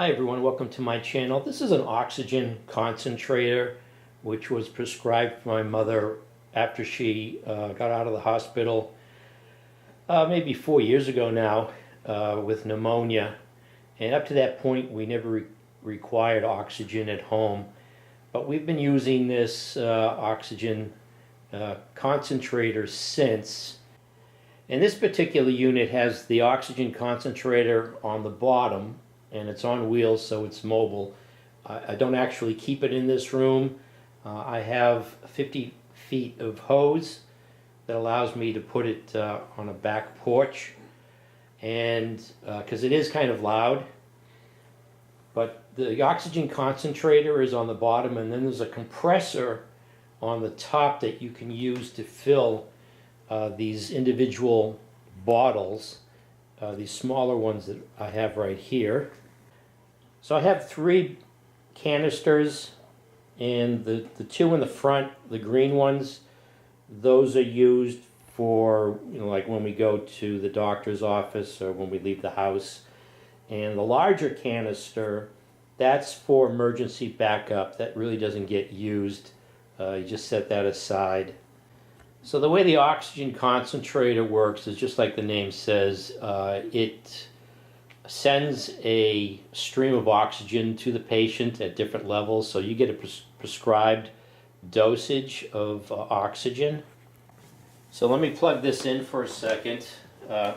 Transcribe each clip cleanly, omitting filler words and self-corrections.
Hi everyone, welcome to my channel. This is an oxygen concentrator which was prescribed for my mother after she got out of the hospital maybe 4 years ago now with pneumonia. And up to that point we never required oxygen at home, but we've been using this oxygen concentrator since. And this particular unit has the oxygen concentrator on the bottom, and it's on wheels, so it's mobile. I don't actually keep it in this room. I have 50 feet of hose that allows me to put it on a back porch, and because it is kind of loud. But the oxygen concentrator is on the bottom, and then there's a compressor on the top that you can use to fill these individual bottles, these smaller ones that I have right here. So I have 3 canisters, and the 2 in the front, the green ones, those are used for, like when we go to the doctor's office or when we leave the house. And the larger canister, that's for emergency backup. That really doesn't get used. You just set that aside. So the way the oxygen concentrator works is just like the name says. It sends a stream of oxygen to the patient at different levels, so you get a prescribed dosage of oxygen. So let me plug this in for a second. So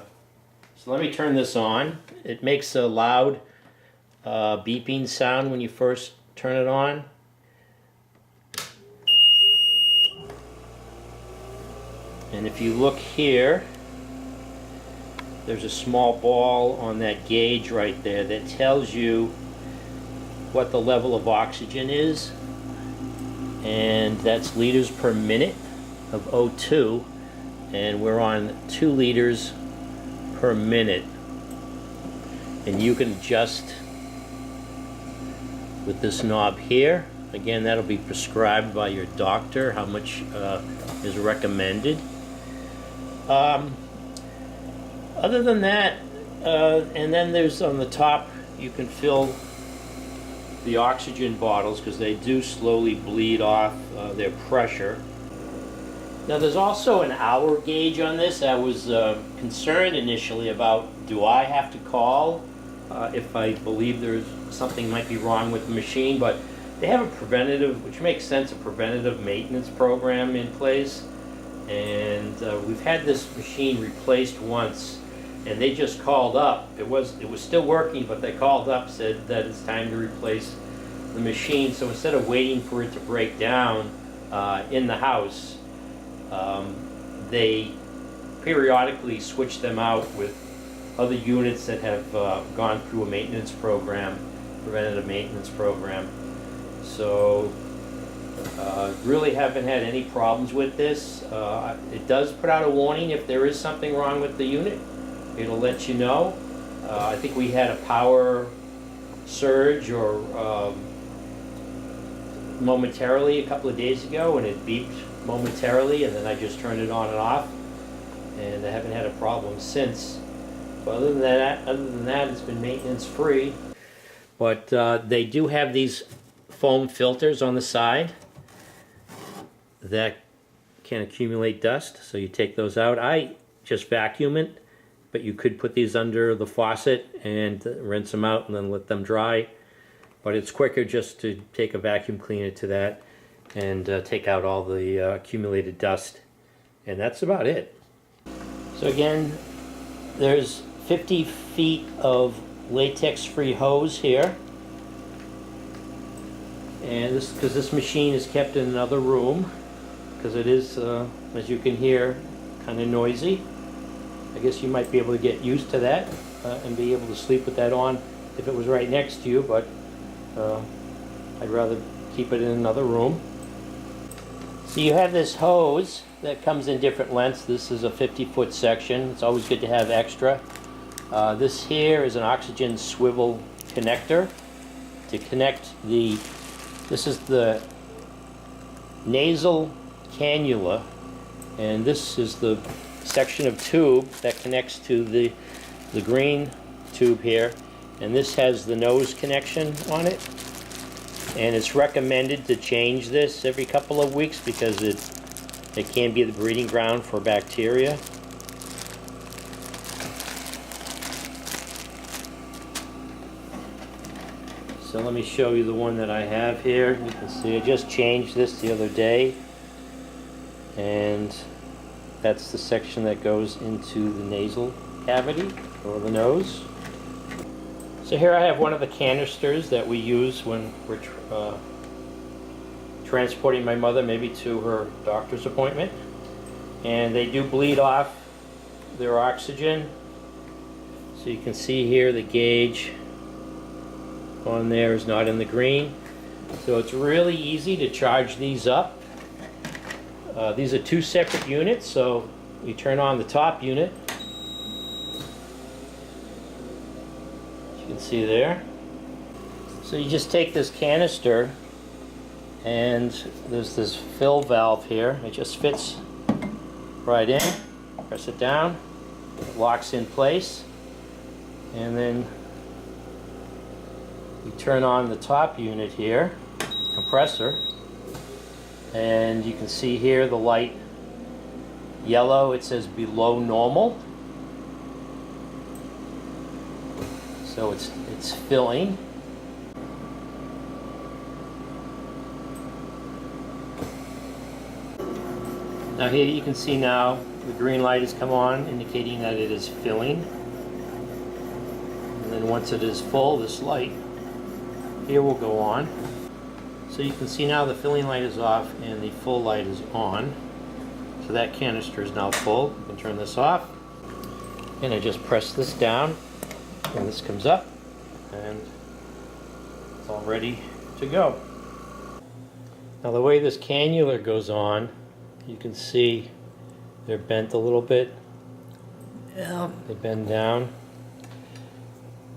let me turn this on. It makes a loud beeping sound when you first turn it on. And if you look here, there's a small ball on that gauge right there that tells you what the level of oxygen is, and that's liters per minute of O2, and we're on 2 liters per minute. And you can adjust with this knob here. Again, that'll be prescribed by your doctor, how much is recommended. Other than that, and then there's on the top, you can fill the oxygen bottles because they do slowly bleed off their pressure. Now there's also an hour gauge on this. I was concerned initially about, do I have to call if I believe there's something might be wrong with the machine, but they have a preventative, which makes sense, a preventative maintenance program in place. And we've had this machine replaced once, and they just called up. It was still working, but they called up, said that it's time to replace the machine. So instead of waiting for it to break down in the house, they periodically switch them out with other units that have gone through a maintenance program, preventative maintenance program. So really haven't had any problems with this. It does put out a warning if there is something wrong with the unit. It'll let you know. I think we had a power surge or momentarily a couple of days ago, and it beeped momentarily, and then I just turned it on and off, and I haven't had a problem since. But other than that, it's been maintenance free. But they do have these foam filters on the side that can accumulate dust, so you take those out. I just vacuum it, but you could put these under the faucet and rinse them out and then let them dry. But it's quicker just to take a vacuum cleaner to that and take out all the accumulated dust. And that's about it. So again, there's 50 feet of latex-free hose here. And this, because this machine is kept in another room, because it is, as you can hear, kind of noisy. I guess you might be able to get used to that and be able to sleep with that on if it was right next to you, but I'd rather keep it in another room. So you have this hose that comes in different lengths. This is a 50-foot section. It's always good to have extra. This here is an oxygen swivel connector to connect the, this is the nasal cannula, and this is the section of tube that connects to the green tube here, and this has the nose connection on it. And it's recommended to change this every couple of weeks because it can be the breeding ground for bacteria. So let me show you the one that I have here. You can see I just changed this the other day, and that's the section that goes into the nasal cavity or the nose. So here I have one of the canisters that we use when we're transporting my mother maybe to her doctor's appointment, and they do bleed off their oxygen. So you can see here the gauge on there is not in the green, so it's really easy to charge these up. These are two separate units, so we turn on the top unit, as you can see there. So you just take this canister, and there's this fill valve here. It just fits right in. Press it down, it locks in place, and then we turn on the top unit here, compressor, and you can see here the light yellow, it says below normal. So it's filling. Now here you can see now the green light has come on, indicating that it is filling. And then once it is full, this light here will go on. So you can see now the filling light is off and the full light is on. So that canister is now full. You can turn this off. And I just press this down and this comes up and it's all ready to go. Now the way this cannula goes on, you can see they're bent a little bit. Yeah. They bend down.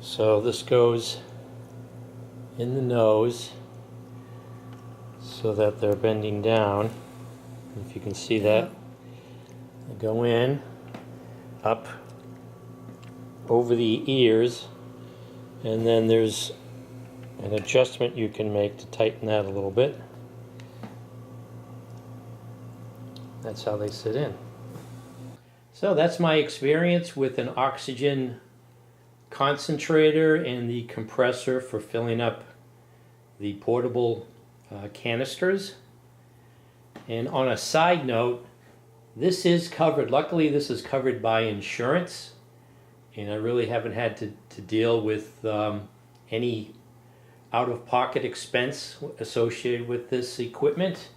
So this goes in the nose so that they're bending down. If you can see that, they go in, up over the ears, and then there's an adjustment you can make to tighten that a little bit. That's how they sit in. So that's my experience with an oxygen concentrator and the compressor for filling up the portable canisters. And on a side note, this is covered. Luckily, this is covered by insurance, and I really haven't had to deal with any out-of-pocket expense associated with this equipment.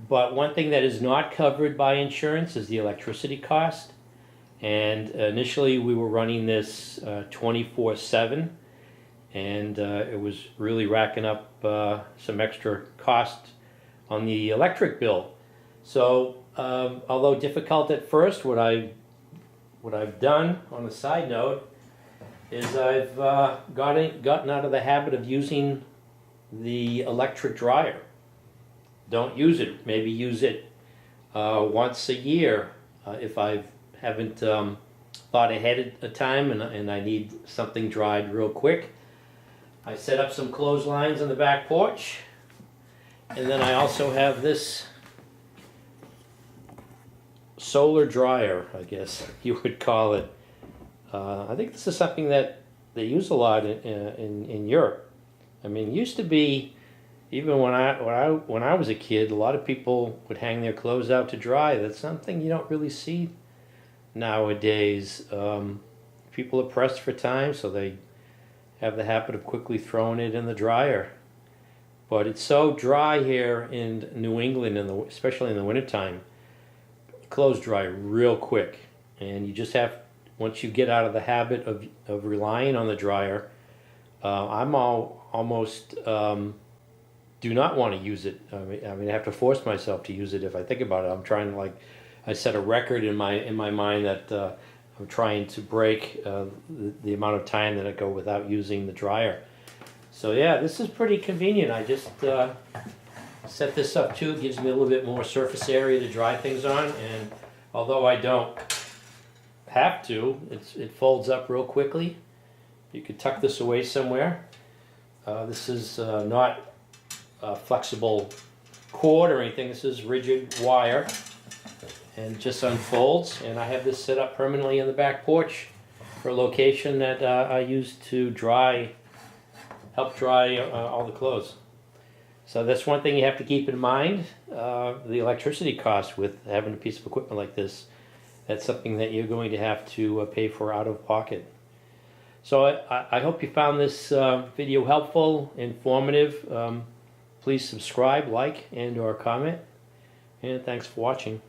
But one thing that is not covered by insurance is the electricity cost. And initially we were running this 24/7, and it was really racking up some extra cost on the electric bill. So although difficult at first, what I've done on a side note is I've gotten out of the habit of using the electric dryer. Don't use it. Maybe use it once a year if I haven't thought ahead of time and I need something dried real quick. I set up some clotheslines on the back porch, and then I also have this solar dryer, I guess you would call it. I think this is something that they use a lot in Europe. I mean, it used to be, even when I was a kid, a lot of people would hang their clothes out to dry. That's something you don't really see nowadays. People are pressed for time, so they have the habit of quickly throwing it in the dryer. But it's so dry here in New England, especially in the wintertime. Clothes dry real quick, and you just have, once you get out of the habit of relying on the dryer, I'm almost do not want to use it. I mean, I have to force myself to use it if I think about it. I'm trying to, like, I set a record in my mind that I'm trying to break the amount of time that I go without using the dryer. So yeah, this is pretty convenient. I just set this up too. It gives me a little bit more surface area to dry things on, and although I don't have to, it folds up real quickly, You could tuck this away somewhere. This is not a flexible cord or anything. This is rigid wire, and it just unfolds. And I have this set up permanently in the back porch for a location that I use to help dry all the clothes. So that's one thing you have to keep in mind, the electricity cost with having a piece of equipment like this. That's something that you're going to have to pay for out of pocket. So I hope you found this video helpful, informative. Please subscribe, like, and/or comment. And thanks for watching.